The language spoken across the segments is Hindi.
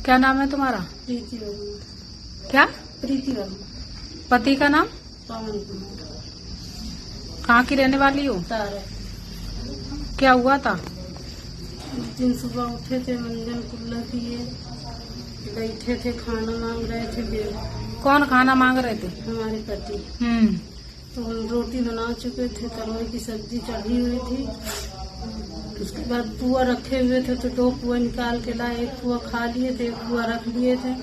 क्या नाम है तुम्हारा? प्रीति वर्मा। क्या? प्रीति वर्मा। पति का नाम? पवन कुमार। कहाँ की रहने वाली हो? तारा। क्या हुआ था? दिन सुबह उठे थे, मंजन कुल्ला किए, बैठे थे, खाना मांग रहे थे। कौन खाना मांग रहे थे? हमारे पति। तो हम रोटी बना चुके थे, तरोई की सब्जी चढ़ी हुई थी। उसके बाद पुआ रखे हुए थे, तो 2 पुआ निकाल के लाए। 1 पुआ खा लिए थे, 1 पुआ रख लिए थे।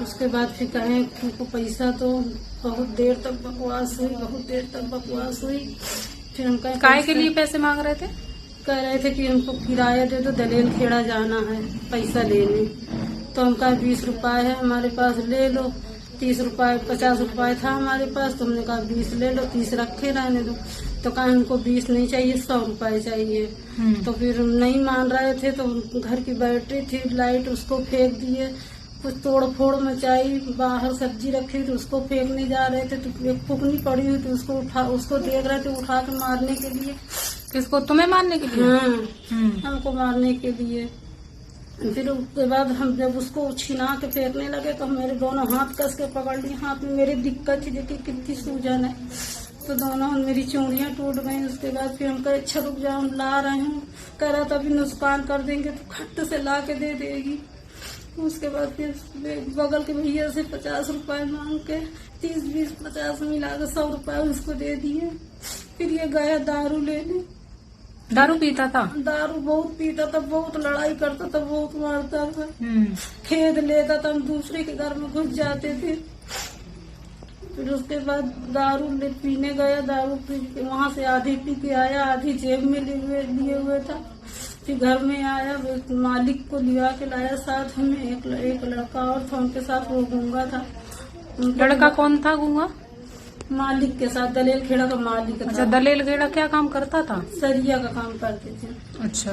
उसके बाद फिर कहें तुमको पैसा तो बहुत देर तक बकवास हुई, बहुत देर तक बकवास हुई। फिर हम कहें काय के लिए पैसे मांग रहे थे? कह रहे थे कि हमको किराया दे दो, दलेल खेड़ा जाना है पैसा लेने। तो हम कहा 20 रुपए है हमारे पास, ले लो। 30 रुपए 50 रुपए था हमारे पास, तो हमने कहा 20 ले लो, 30 रखे रहने दो। तो कहा हमको 20 नहीं चाहिए, 100 रुपए चाहिए। तो फिर नहीं मान रहे थे, तो घर की बैटरी थी, लाइट, उसको फेंक दिए। कुछ तोड़ फोड़ मचाई, बाहर सब्जी रखी थी उसको फेंकने जा रहे थे, तो एक फुकनी पड़ी हुई थी, उसको देख रहे थे उठा के मारने के लिए। किसको? तुम्हें मारने के लिए? हाँ, हमको मारने के लिए। फिर उसके बाद हम जब उसको छिना के फेंकने लगे, तो मेरे दोनों हाथ कस के पकड़ लिए। हाथ में मेरी दिक्कत थी, देखिए कितनी सूजन है, तो दोनों मेरी चूड़ियां टूट गई। उसके बाद फिर हम कहे अच्छा रुक जाओ, हम ला रहे हूँ। कह रहा था अभी नुकसान कर देंगे तो खट्ट से ला के दे देगी। उसके बाद फिर बगल के भैया से 50 रुपए मांग के 30, 20, 50 मिला के 100 रुपए उसको दे दिए। फिर ये गया दारू लेने। दारू पीता था? दारू बहुत पीता था, बहुत लड़ाई करता था, बहुत मारता था, खेद लेता था, हम दूसरे के घर में घुस जाते थे। फिर उसके बाद दारू पीने गया, दारू पी के वहाँ से आधी पी के आया, आधी जेब में लिए हुए था। फिर घर में आया, मालिक को लिया के लाया साथ में। एक लड़का और था उनके साथ, वो गूंगा था। लड़का कौन था गूंगा? मालिक के साथ, दलेल खेड़ा का मालिक था। अच्छा, दलेल खेड़ा क्या काम करता था? सरिया का काम करते थे। अच्छा।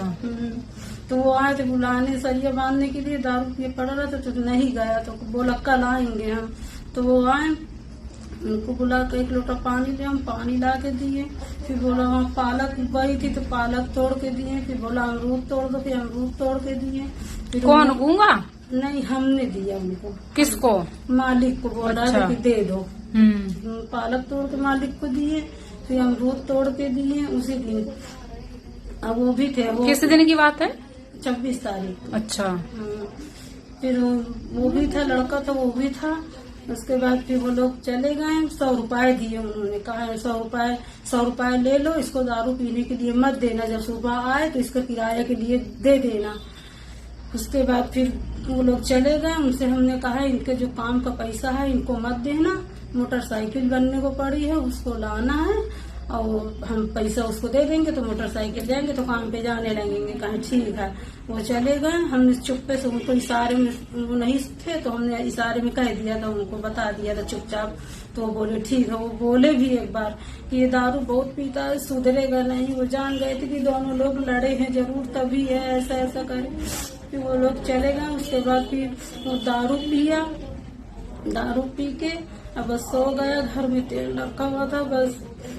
तो वो आए थे बुलाने सरिया बांधने के लिए, दारू पिए पड़ रहा था, तो नहीं गया। तो बोला कल आएंगे हम। तो वो आए, उनको बुला के 1 लोटा पानी ले, हम पानी ला के दिए। फिर बोला वहाँ पालक उगाई थी, तो पालक तोड़ के दिए। फिर बोला अमरूद तोड़ दो, फिर अमरूद तोड़ के दिए। फिर कौन गूंगा? नहीं, हमने दिया उनको। किसको? मालिक को बोला अच्छा। कि दे दो। पालक तोड़ के मालिक को दिए, फिर अमरूद तोड़ के दिए उसी दिन। अब वो भी थे। वो किस दिन की बात है? 26 तारीख। अच्छा। फिर वो भी था, लड़का था, वो भी था। उसके बाद फिर वो लोग चले गए। 100 रुपए दिए, उन्होंने कहा 100 रुपए ले लो, इसको दारू पीने के लिए मत देना, जब सुबह आए तो इसका किराया के लिए दे देना। उसके बाद फिर वो लोग चले गए। उनसे हमने कहा इनके जो काम का पैसा है इनको मत देना, मोटरसाइकिल बनने को पड़ी है, उसको लाना है, और हम पैसा उसको दे देंगे तो मोटरसाइकिल जाएंगे तो काम पे जाने लगेंगे। कहा ठीक है। वो चले गए। हमने चुप्पे से उनको इशारे में, वो नहीं थे तो हमने इशारे में कह दिया था, उनको बता दिया था चुपचाप। तो वो बोले ठीक है। वो बोले भी एक बार कि ये दारू बहुत पीता है, सुधरेगा नहीं। वो जान गए थे कि दोनों लोग लड़े हैं जरूर, तभी है ऐसा ऐसा करे। फिर वो लोग चले गए। उसके बाद फिर वो दारू पिया, दारू पी के अब बस सो गया। घर में तेल रखा हुआ था, बस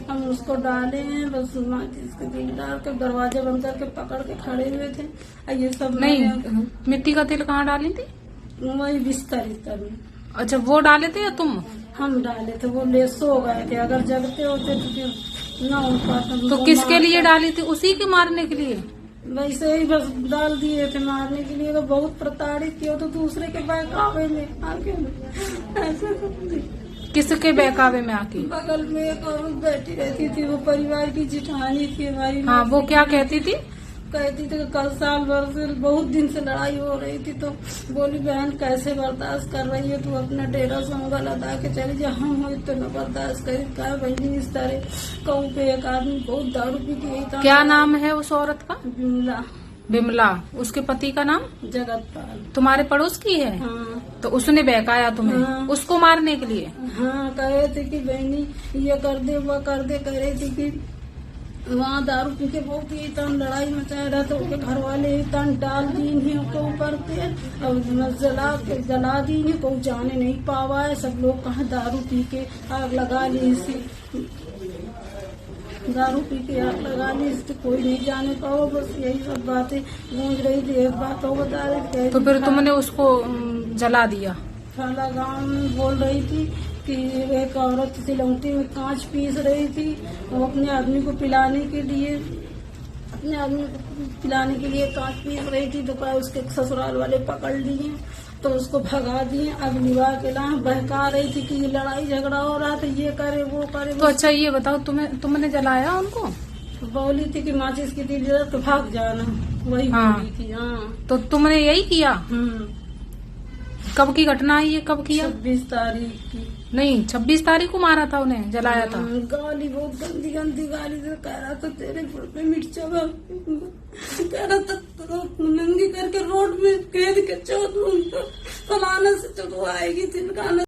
हम उसको डाले हैं, बस माचिस के तेल डाल के दरवाजा बंद करके पकड़ के खड़े हुए थे। ये सब नहीं, मिट्टी का तेल कहाँ डाली थी? वही बिस्तर में। अच्छा, वो डाले थे या तुम? हम डाले थे, वो ले सो गए थे। अगर जगते होते तो फिर ना हो पाता। तो किसके लिए डाली थी? उसी के मारने के लिए? वैसे ही बस डाल दिए थे मारने के लिए। तो बहुत प्रताड़ित किया, तो दूसरे के बहकावे में आके ऐसे। किसके बहकावे में आके? बगल में एक औरत बैठी रहती थी, वो परिवार की जिठानी थी हमारी। हाँ, वो क्या कहती थी? कहती थी कि कल साल भर से बहुत दिन से लड़ाई हो रही थी, तो बोली बहन कैसे बर्दाश्त कर रही है, तू अपना डेरा संगा लगा के चली जा। हम हो तो न बर्दाश्त करी। कहा बहनी इस तरह कहूँ पे एक आदमी बहुत दारू पी के था। क्या नाम है उस औरत का? बिमला। बिमला। उसके पति का नाम? जगतपाल। तुम्हारे पड़ोस की है? हाँ। तो उसने बहकाया तुम्हें? हाँ। उसको मारने के लिए? हाँ, कह रहे थे कि बहनी ये कर दे वो कर दे। कह रही थी कि वहाँ दारू पी के बहुत ही तन लड़ाई मचाया रहा, तो उनके घर वाले तन डाल दी है उसके ऊपर के, और जला दी है, कोई जाने नहीं पावा है। सब लोग कहा दारू पी के आग लगा ली इसी। दारू पी के आग लगा ली, इससे कोई नहीं जाने पाओ। बस यही सब बातें गूंज रही थी। एक बात और बता रही थी, तो फिर तुमने उसको जला दिया? खाला गांव में बोल रही थी कि एक औरत सिलौटी में कांच पीस रही थी, वो अपने आदमी को पिलाने के लिए कांच पीस रही थी। तो उसके ससुराल वाले पकड़ लिए तो उसको भगा दिए। अब निभा के लाए, बहका रही थी कि ये लड़ाई झगड़ा हो रहा था, ये करे वो करे। तो अच्छा ये बताओ, तुमने जलाया उनको? बोली थी कि माचिस की तीली जला तो भाग जाना, वही बोली थी। हाँ, तो तुमने यही किया? कब की घटना है ये? कब किया? 26 तारीख की। नहीं, 26 तारीख को मारा था उन्हें, जलाया था। गाली, बहुत गंदी गंदी गाली से कह रहा था तेरे फुल पे मिर्चा कह रहा था, नंगी करके रोड में खेद के चोट फलाने से चुटवाएगी, तिलकाने